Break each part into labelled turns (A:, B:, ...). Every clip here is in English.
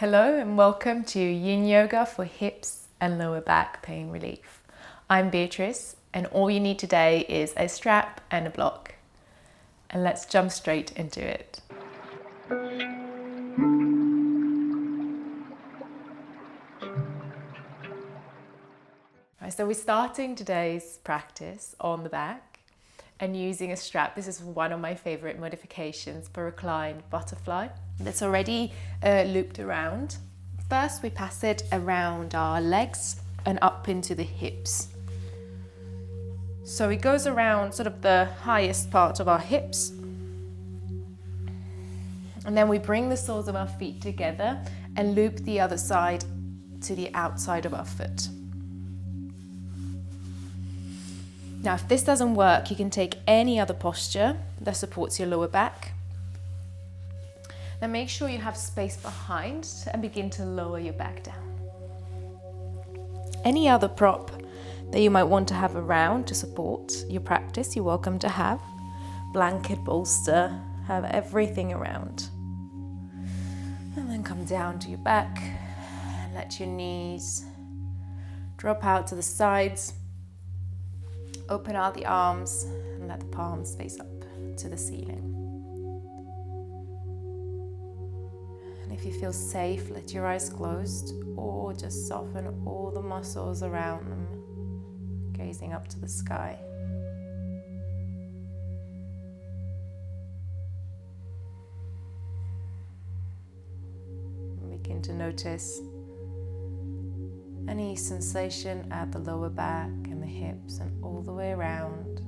A: Hello and welcome to Yin Yoga for hips and lower back pain relief. I'm Beatrice and all you need today is a strap and a block. And let's jump straight into it. Right, so we're starting today's practice on the back and using a strap. This is one of my favorite modifications for reclined butterfly that's already looped around. First we pass it around our legs and up into the hips. So it goes around sort of the highest part of our hips, and then we bring the soles of our feet together and loop the other side to the outside of our foot. Now if this doesn't work, you can take any other posture that supports your lower back. Then make sure you have space behind and begin to lower your back down. Any other prop that you might want to have around to support your practice, you're welcome to have. Blanket, bolster, have everything around. And then come down to your back and let your knees drop out to the sides. Open out the arms and let the palms face up to the ceiling. And if you feel safe, let your eyes closed or just soften all the muscles around them, gazing up to the sky. And begin to notice any sensation at the lower back and the hips and all the way around.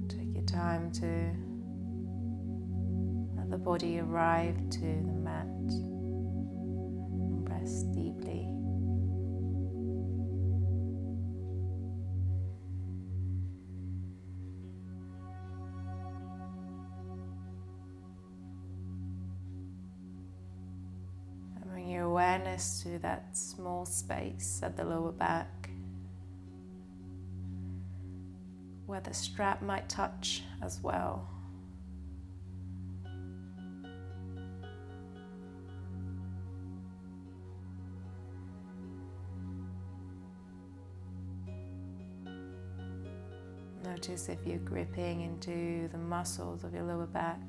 A: Take your time to let the body arrive to the mat. Rest deeply. And bring your awareness to that small space at the lower back where the strap might touch as well. Notice if you're gripping into the muscles of your lower back.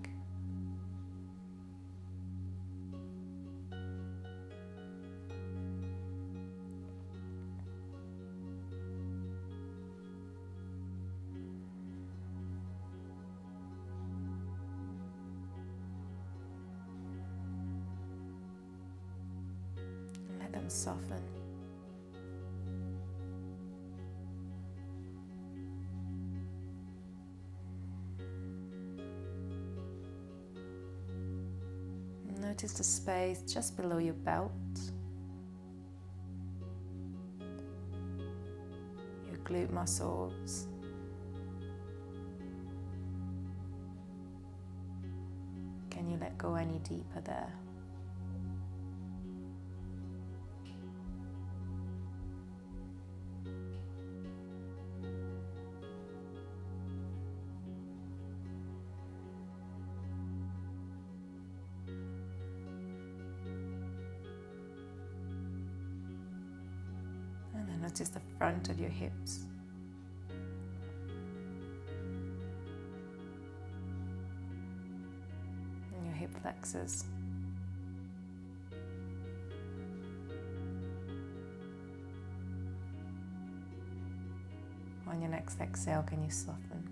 A: And let them soften. Notice the space just below your belt, your glute muscles, can you let go any deeper there? Notice the front of your hips. And your hip flexors. On your next exhale, can you soften?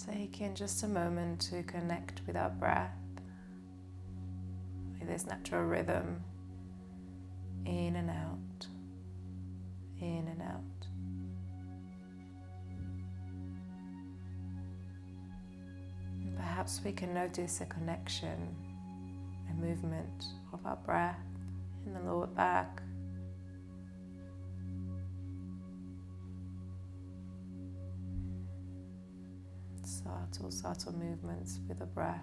A: Take in just a moment to connect with our breath, with this natural rhythm, in and out, in and out. And perhaps we can notice a connection, a movement of our breath in the lower back, Subtle movements with the breath.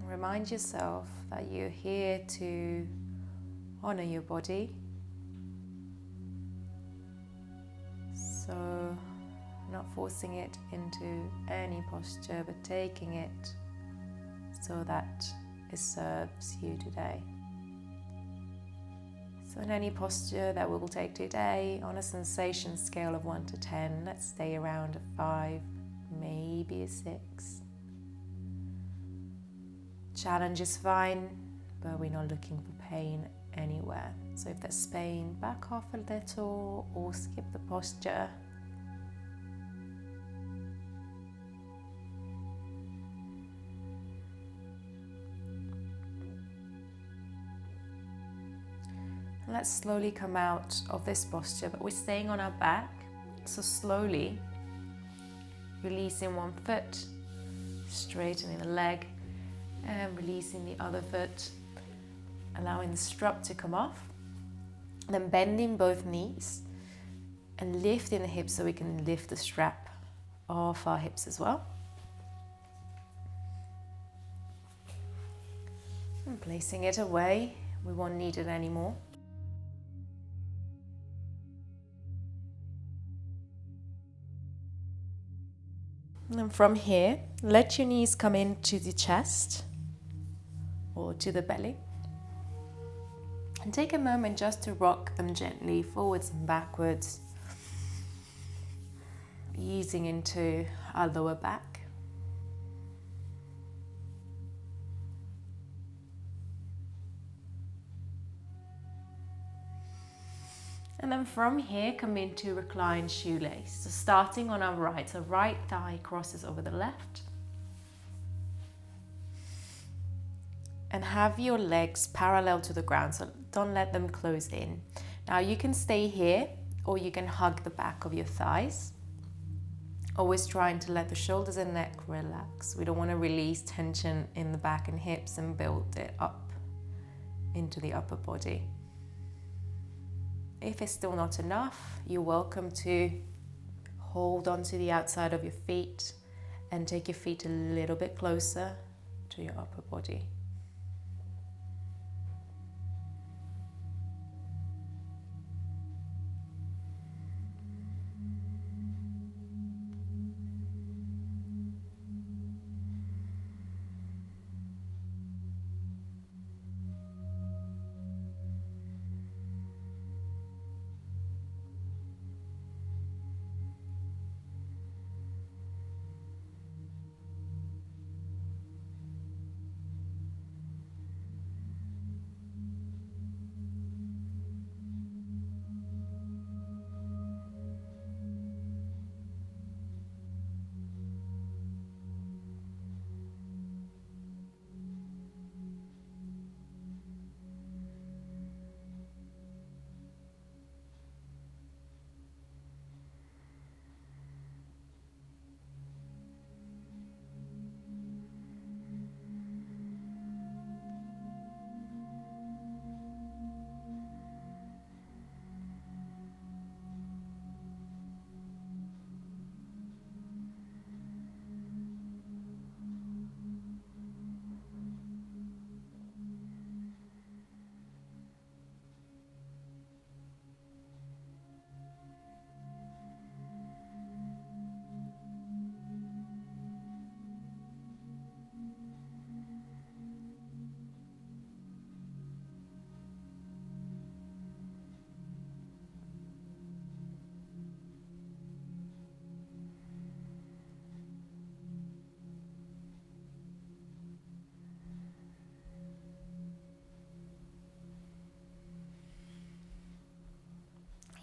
A: Remind yourself that you're here to honor your body. So, not forcing it into any posture, but taking it so that it serves you today. So in any posture that we will take today, on a sensation scale of 1 to 10, let's stay around a 5, maybe a 6. Challenge is fine, but we're not looking for pain anywhere. So if there's pain, back off a little or skip the posture. And let's slowly come out of this posture, but we're staying on our back. So slowly releasing one foot, straightening the leg, and releasing the other foot, allowing the strap to come off, then bending both knees and lifting the hips so we can lift the strap off our hips as well. And placing it away, we won't need it anymore. And from here, let your knees come into the chest or to the belly. And take a moment just to rock them gently forwards and backwards, easing into our lower back. And then from here, come into reclined shoelace. So starting on our right, so right thigh crosses over the left. And have your legs parallel to the ground, so don't let them close in. Now you can stay here, or you can hug the back of your thighs. Always trying to let the shoulders and neck relax. We don't want to release tension in the back and hips and build it up into the upper body. If it's still not enough, you're welcome to hold onto the outside of your feet and take your feet a little bit closer to your upper body.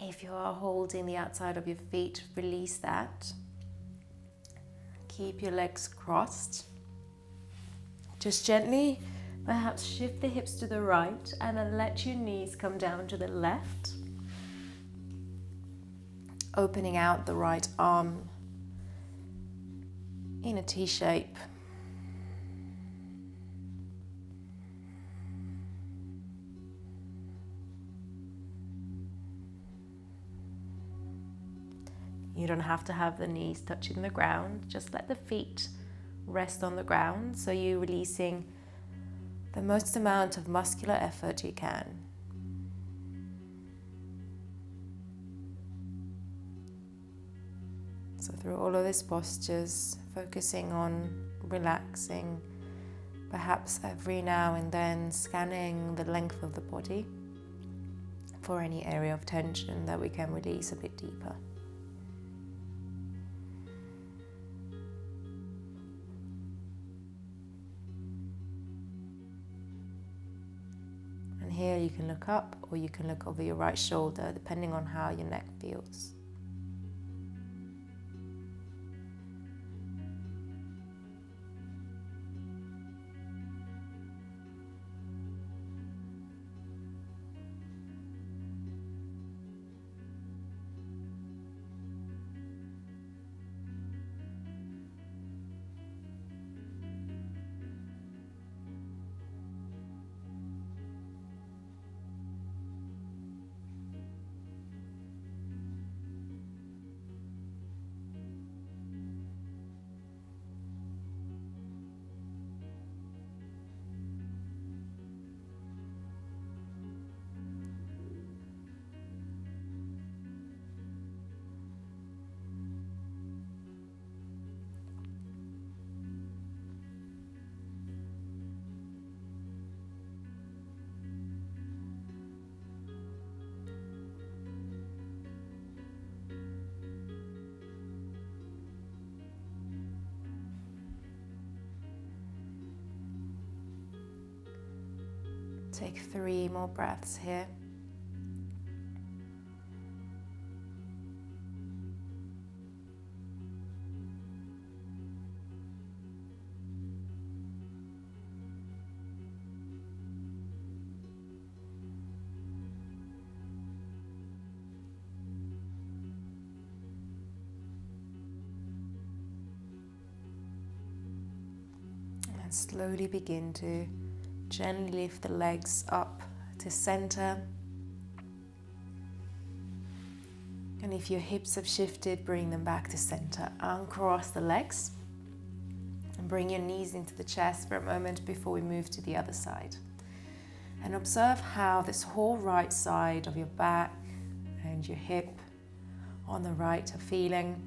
A: If you are holding the outside of your feet, release that. Keep your legs crossed. Just gently Perhaps shift the hips to the right and then let your knees come down to the left. Opening out the right arm in a T shape. You don't have to have the knees touching the ground, just let the feet rest on the ground so you're releasing the most amount of muscular effort you can. So through all of these postures, focusing on relaxing, perhaps every now and then scanning the length of the body for any area of tension that we can release a bit deeper. And here you can look up or you can look over your right shoulder, depending on how your neck feels. Take 3 more breaths here. And slowly begin to gently lift the legs up to center. And if your hips have shifted, bring them back to center. Uncross the legs and bring your knees into the chest for a moment before we move to the other side. And observe how this whole right side of your back and your hip on the right are feeling.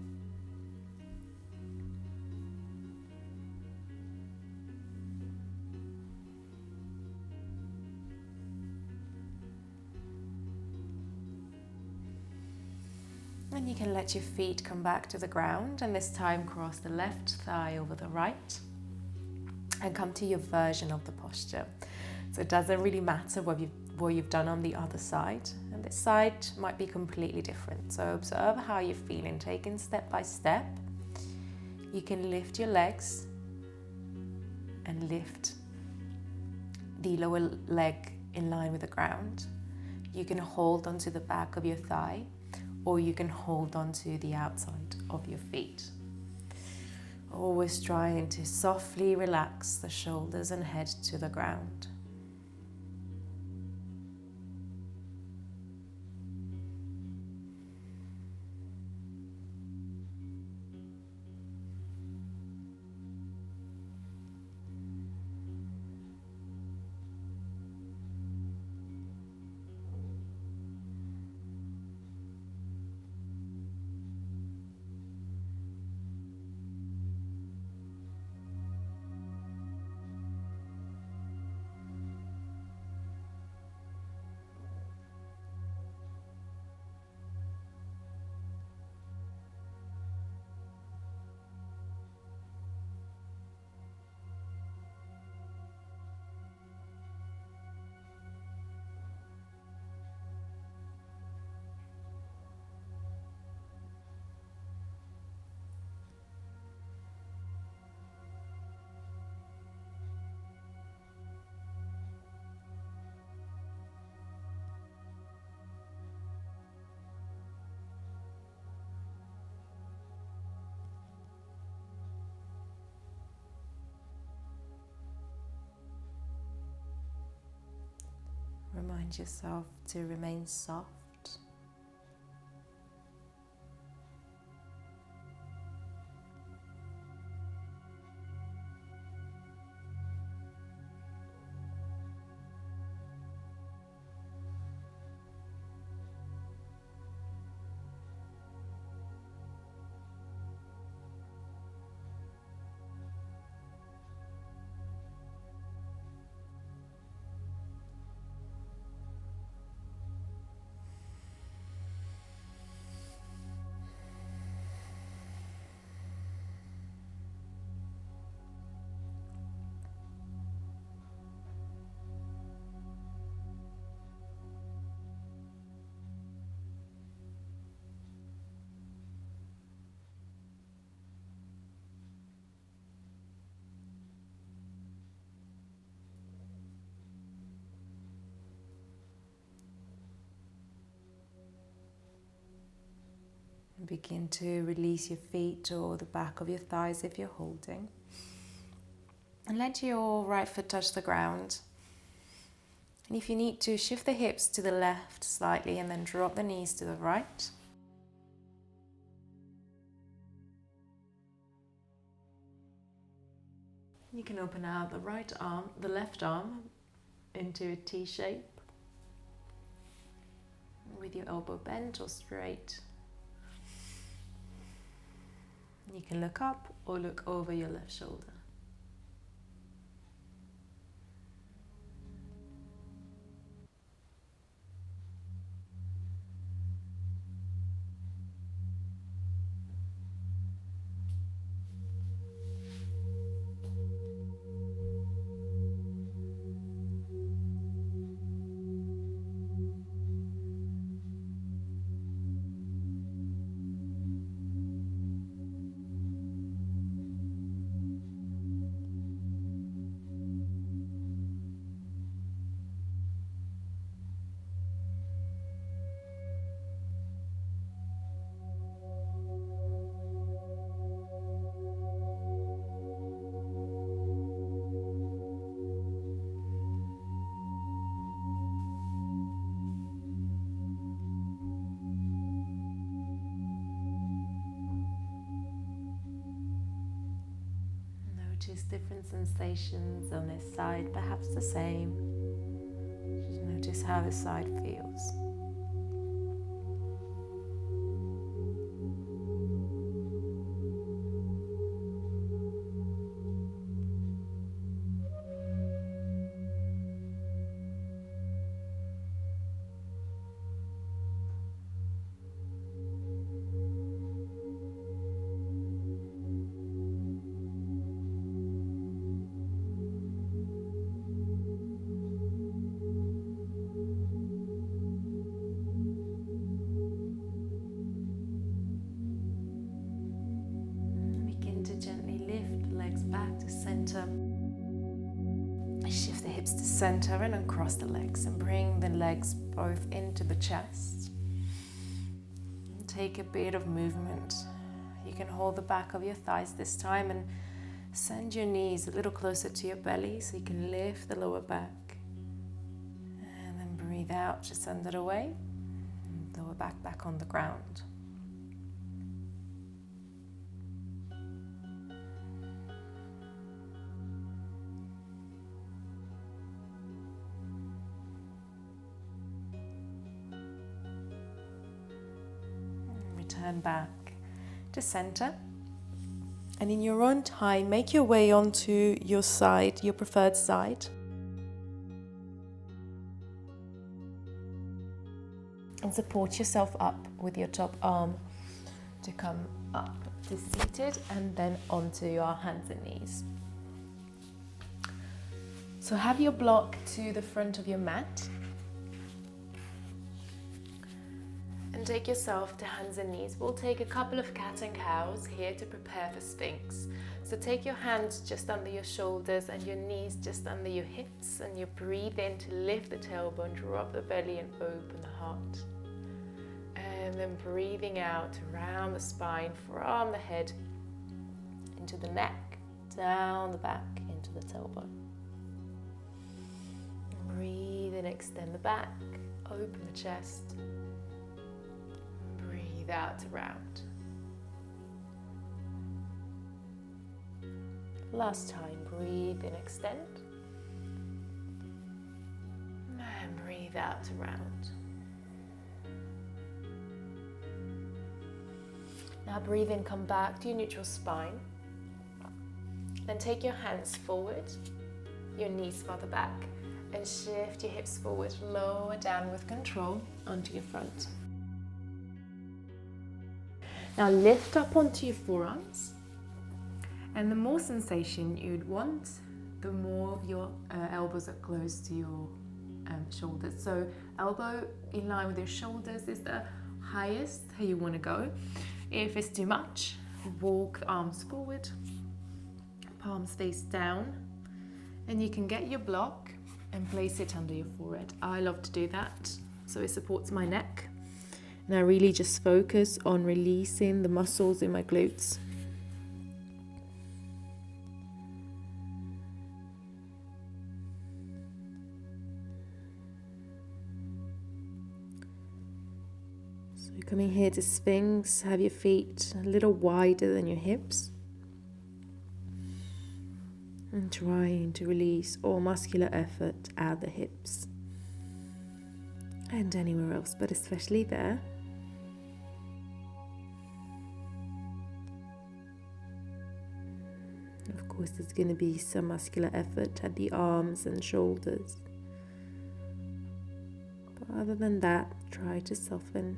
A: And you can let your feet come back to the ground, and this time cross the left thigh over the right and come to your version of the posture. So it doesn't really matter what you've done on the other side, and this side might be completely different. So observe how you're feeling, taking step by step. You can lift your legs and lift the lower leg in line with the ground. You can hold onto the back of your thigh, or you can hold onto the outside of your feet. Always trying to softly relax the shoulders and head to the ground. Remind yourself to remain soft. Begin to release your feet or the back of your thighs if you're holding. And let your right foot touch the ground. And if you need to, shift the hips to the left slightly and then drop the knees to the right. You can open out the left arm into a T shape with your elbow bent or straight. You can look up or look over your left shoulder. Notice different sensations on this side, perhaps the same. Just notice how this side feels. Shift the hips to center and uncross the legs and bring the legs both into the chest. Take a bit of movement. You can hold the back of your thighs this time and send your knees a little closer to your belly so you can lift the lower back. And then breathe out, just send it away. Lower back on the ground. Return back to center, and in your own time make your way onto your side, your preferred side, and support yourself up with your top arm to come up to seated and then onto your hands and knees. So have your block to the front of your mat. And take yourself to hands and knees. We'll take a couple of cat and cows here to prepare for Sphinx. So take your hands just under your shoulders and your knees just under your hips, and you breathe in to lift the tailbone, drop the belly and open the heart. And then breathing out around the spine, from the head into the neck, down the back into the tailbone. Breathe in extend the back, open the chest. Breathe out to round. Last time, breathe in, extend. And breathe out to round. Now breathe in, come back to your neutral spine. Then take your hands forward, your knees farther back, and shift your hips forward, lower down with control onto your front. Now lift up onto your forearms, and the more sensation you'd want, the more your elbows are close to your shoulders. So elbow in line with your shoulders is the highest you want to go. If it's too much, walk the arms forward, palms face down, and you can get your block and place it under your forehead. I love to do that, so it supports my neck. And I really just focus on releasing the muscles in my glutes. So coming here to Sphinx, have your feet a little wider than your hips. And trying to release all muscular effort out the hips. And anywhere else, but especially there. Of course, there's going to be some muscular effort at the arms and shoulders. But other than that, try to soften.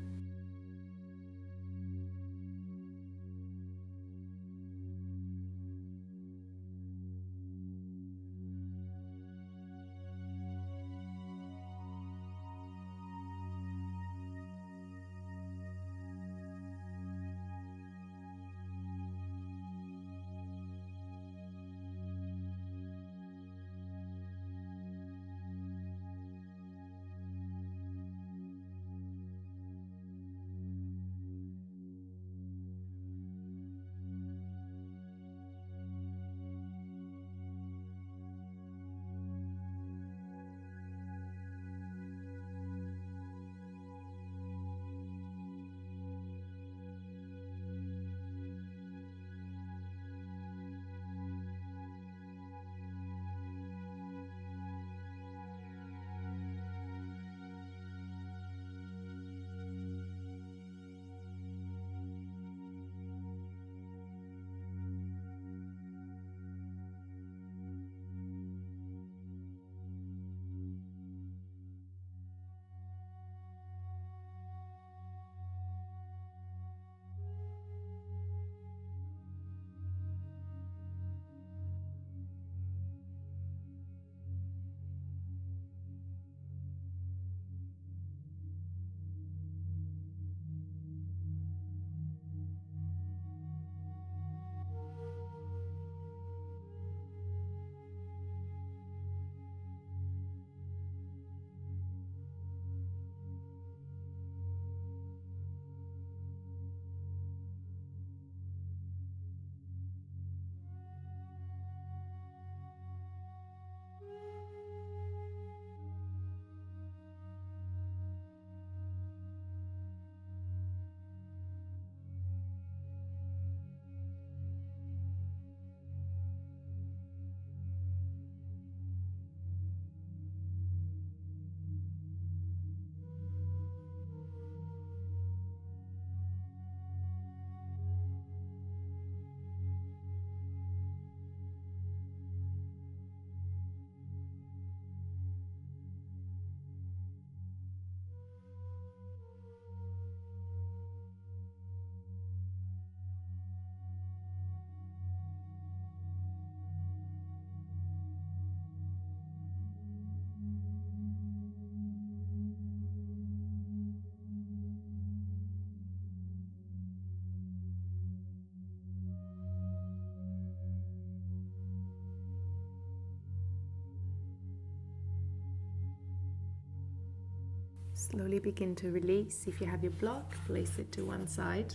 A: Slowly begin to release. If you have your block, place it to one side.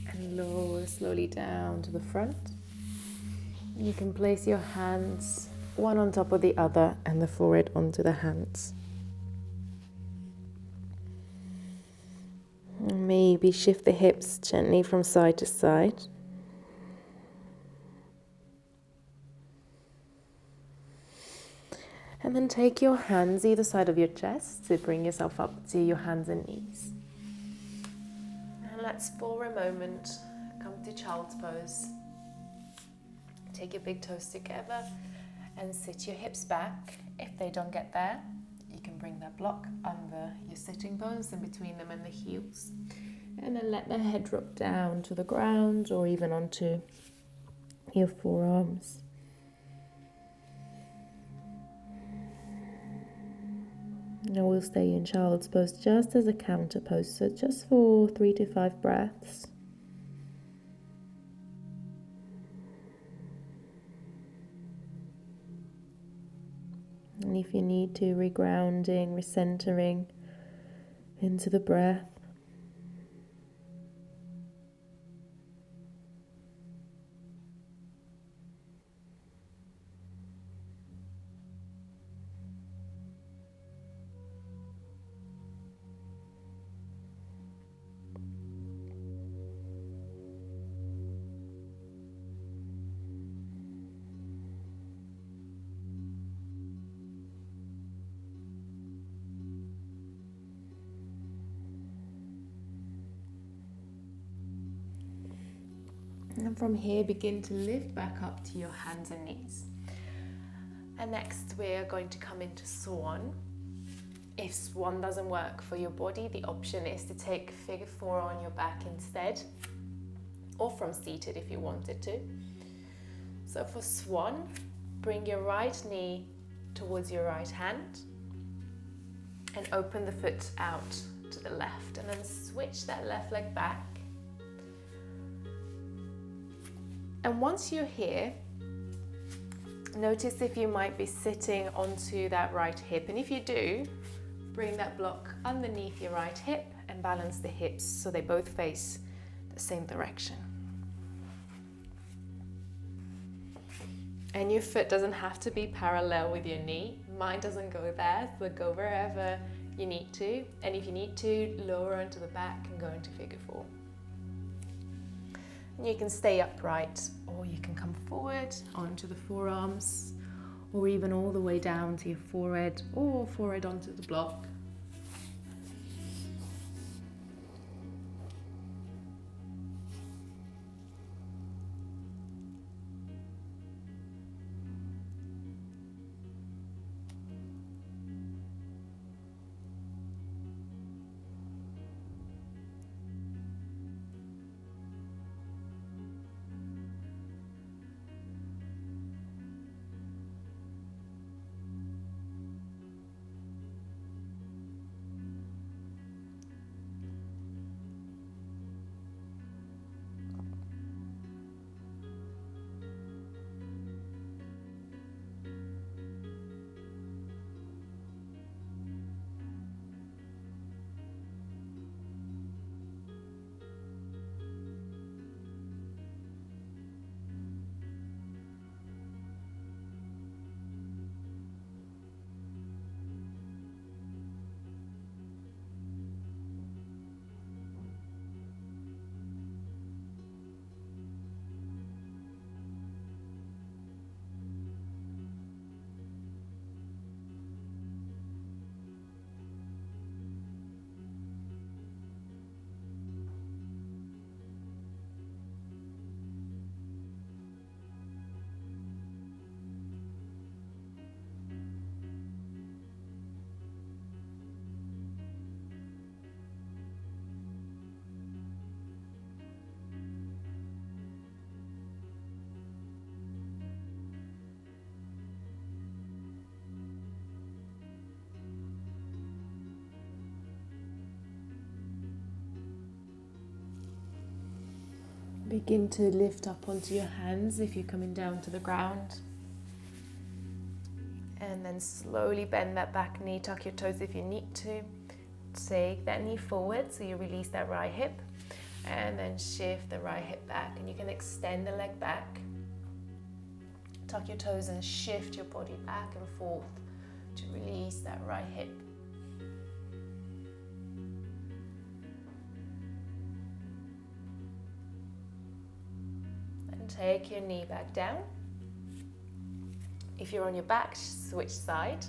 A: And lower slowly down to the front. You can place your hands one on top of the other, and the forehead onto the hands. Maybe shift the hips gently from side to side. And then take your hands either side of your chest to bring yourself up to your hands and knees. And let's, for a moment, come to child's pose. Take your big toes together and sit your hips back. If they don't get there, you can bring that block under your sitting bones and between them and the heels. And then let the head drop down to the ground or even onto your forearms. Now we'll stay in child's pose just as a counter pose, so just for 3 to 5 breaths. And if you need to, regrounding, recentering into the breath. And from here, begin to lift back up to your hands and knees. And next, we're going to come into Swan. If Swan doesn't work for your body, the option is to take figure 4 on your back instead, or from seated if you wanted to. So for Swan, bring your right knee towards your right hand and open the foot out to the left, and then switch that left leg back. And once you're here, notice if you might be sitting onto that right hip. And if you do, bring that block underneath your right hip and balance the hips so they both face the same direction. And your foot doesn't have to be parallel with your knee. Mine doesn't go there, so go wherever you need to. And if you need to, lower onto the back and go into figure 4. You can stay upright, or you can come forward onto the forearms, or even all the way down to your forehead, or forehead onto the block. Begin to lift up onto your hands if you're coming down to the ground. And then slowly bend that back knee, tuck your toes if you need to. Take that knee forward so you release that right hip. And then shift the right hip back. And you can extend the leg back. Tuck your toes and shift your body back and forth to release that right hip. And take your knee back down. If you're on your back, switch side.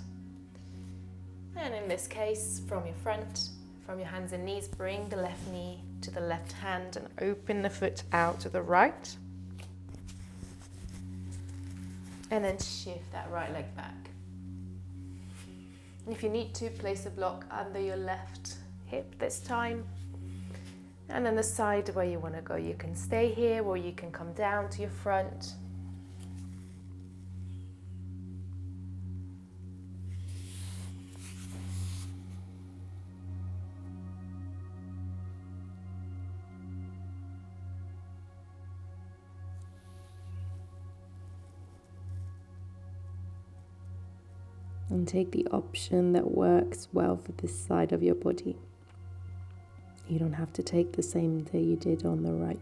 A: And in this case, from your front, from your hands and knees, bring the left knee to the left hand and open the foot out to the right. And then shift that right leg back. And if you need to, place a block under your left hip this time. And then the side where you want to go. You can stay here or you can come down to your front. And take the option that works well for this side of your body. You don't have to take the same that you did on the right.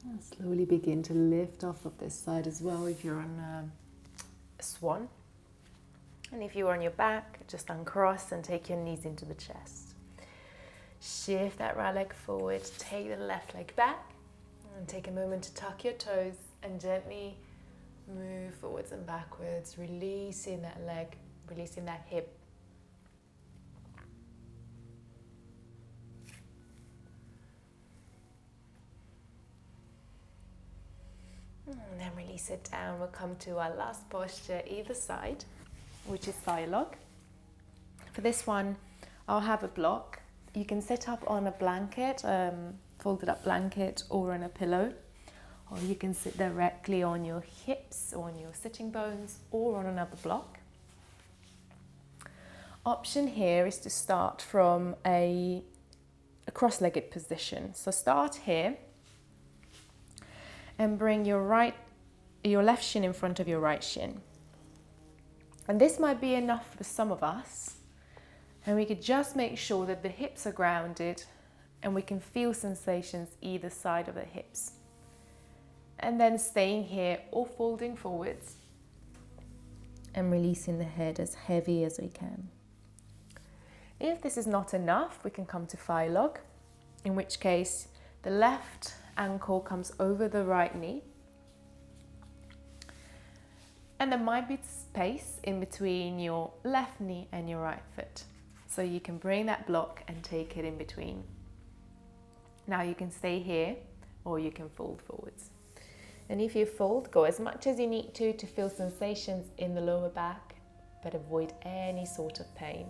A: And slowly begin to lift off of this side as well if you're on a swan. And if you're on your back, just uncross and take your knees into the chest. Shift that right leg forward, take the left leg back, and take a moment to tuck your toes and gently move forwards and backwards, releasing that leg, releasing that hip. And then release it down. We'll come to our last posture either side, which is thigh log. For this one, I'll have a block. You can sit up on a blanket, folded up blanket, or on a pillow. Or you can sit directly on your hips, or on your sitting bones, or on another block. Option here is to start from a cross-legged position. So start here. And bring your left shin in front of your right shin. And this might be enough for some of us. And we could just make sure that the hips are grounded and we can feel sensations either side of the hips. And then staying here or folding forwards and releasing the head as heavy as we can. If this is not enough, we can come to thigh log, in which case the left ankle comes over the right knee And there might be space in between your left knee and your right foot. So you can bring that block and take it in between. Now you can stay here or you can fold forwards. And if you fold, go as much as you need to feel sensations in the lower back, but avoid any sort of pain.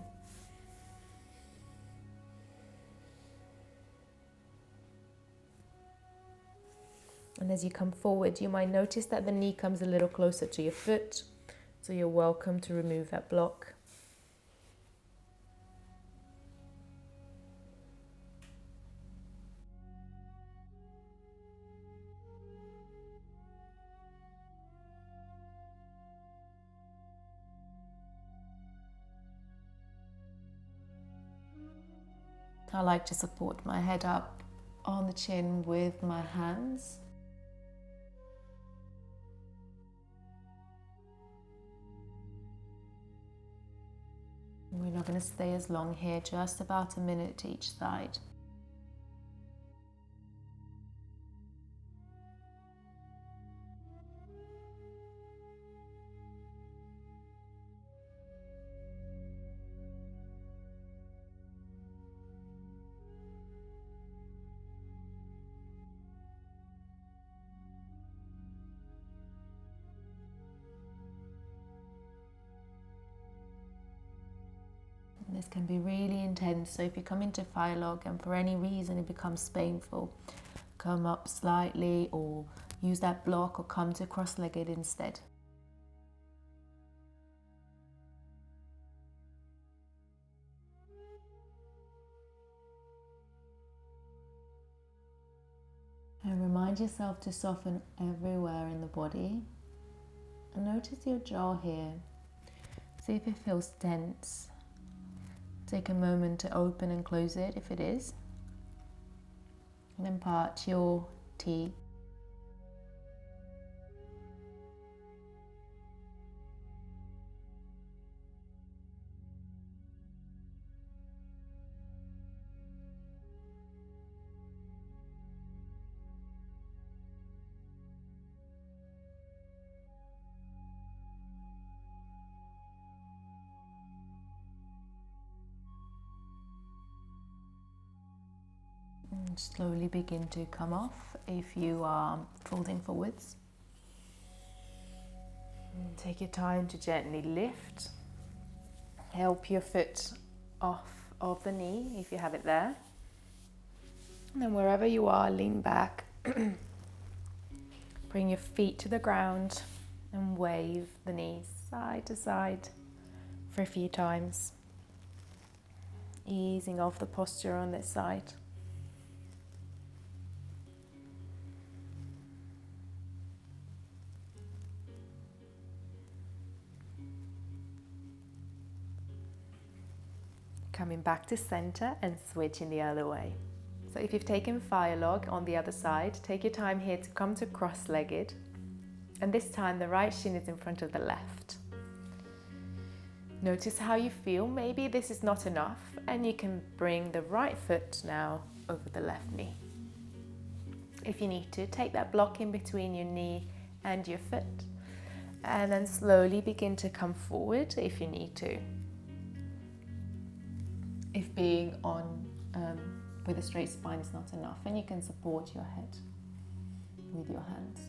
A: And as you come forward, you might notice that the knee comes a little closer to your foot, so you're welcome to remove that block. I like to support my head up on the chin with my hands. We're not going to stay as long here, just about a minute to each side. This can be really intense, so if you come into fire log and for any reason it becomes painful, come up slightly or use that block or come to cross-legged instead. And remind yourself to soften everywhere in the body. And notice your jaw here. See if it feels tense. Take a moment to open and close it if it is. And then part your teeth. And slowly begin to come off if you are folding forwards. And take your time to gently lift. Help your foot off of the knee if you have it there. And then wherever you are, lean back. Bring your feet to the ground and wave the knees side to side for a few times. Easing off the posture on this side. Coming back to center and switching the other way. So if you've taken fire log on the other side, take your time here to come to cross-legged. And this time the right shin is in front of the left. Notice how you feel. Maybe this is not enough and you can bring the right foot now over the left knee. If you need to, take that block in between your knee and your foot. And then slowly begin to come forward if you need to. If being on with a straight spine is not enough, and you can support your head with your hands.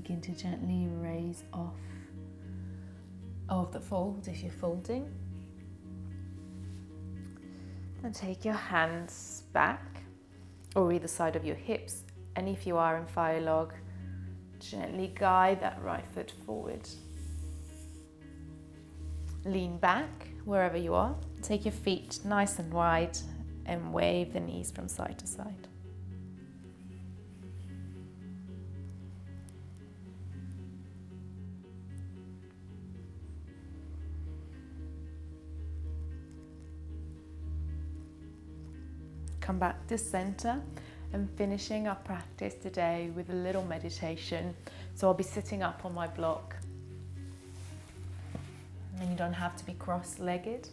A: Begin to gently raise off of the fold if you're folding. And take your hands back or either side of your hips. And if you are in fire log, gently guide that right foot forward. Lean back wherever you are. Take your feet nice and wide and wave the knees from side to side. Come back to center and finishing our practice today with a little meditation. So I'll be sitting up on my block. And you don't have to be cross-legged.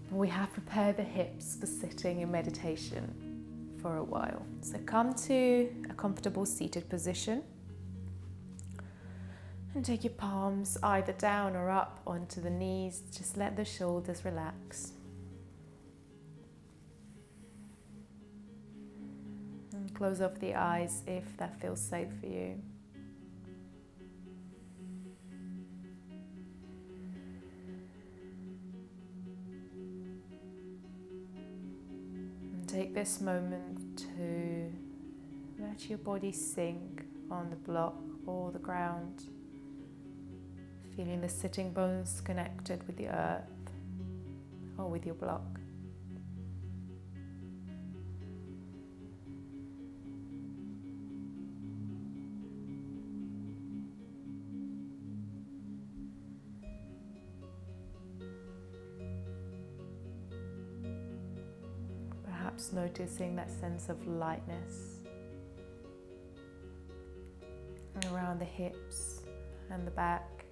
A: But we have prepared the hips for sitting in meditation for a while. So come to a comfortable seated position. And take your palms either down or up onto the knees. Just let the shoulders relax. And close off the eyes if that feels safe for you. Take this moment to let your body sink on the block or the ground, feeling the sitting bones connected with the earth or with your block. Noticing that sense of lightness around the hips and the back.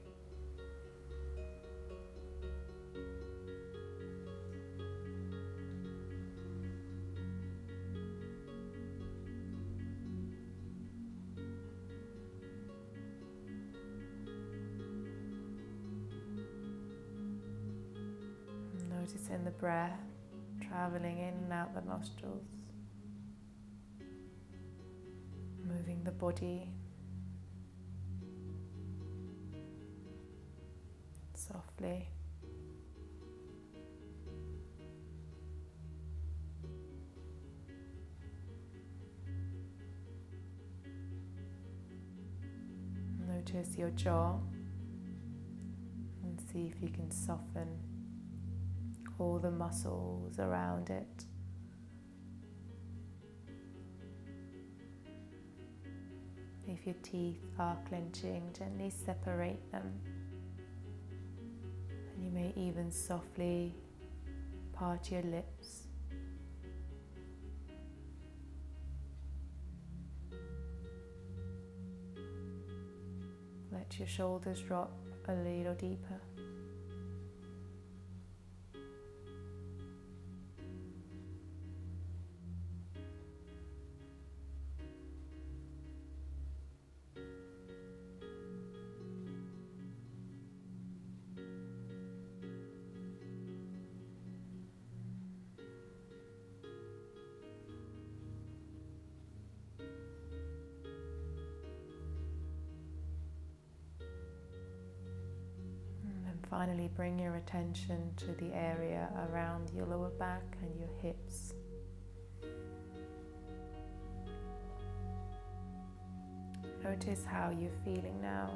A: Noticing the breath traveling in and out the nostrils, moving the body softly. Notice your jaw and see if you can soften all the muscles around it. If your teeth are clenching, gently separate them. And you may even softly part your lips. Let your shoulders drop a little deeper. Finally, bring your attention to the area around your lower back and your hips. Notice how you're feeling now.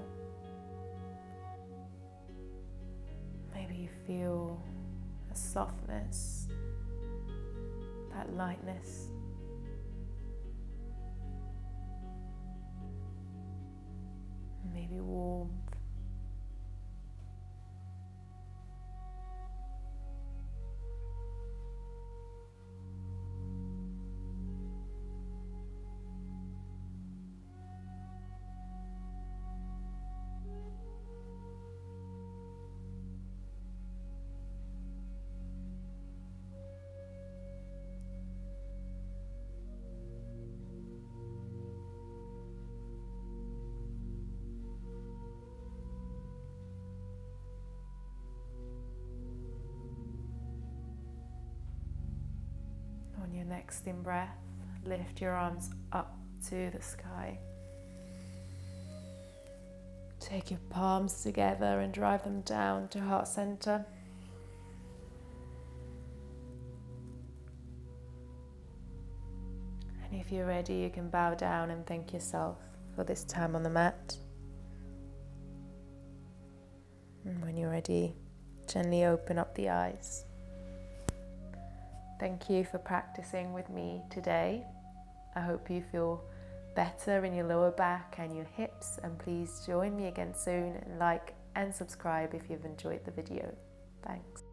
A: Maybe you feel a softness, that lightness. Maybe warmth. On your next in breath, lift your arms up to the sky. Take your palms together and drive them down to heart center. And if you're ready, you can bow down and thank yourself for this time on the mat. And when you're ready, gently open up the eyes. Thank you for practicing with me today. I hope you feel better in your lower back and your hips, and please join me again soon, and like and subscribe if you've enjoyed the video. Thanks.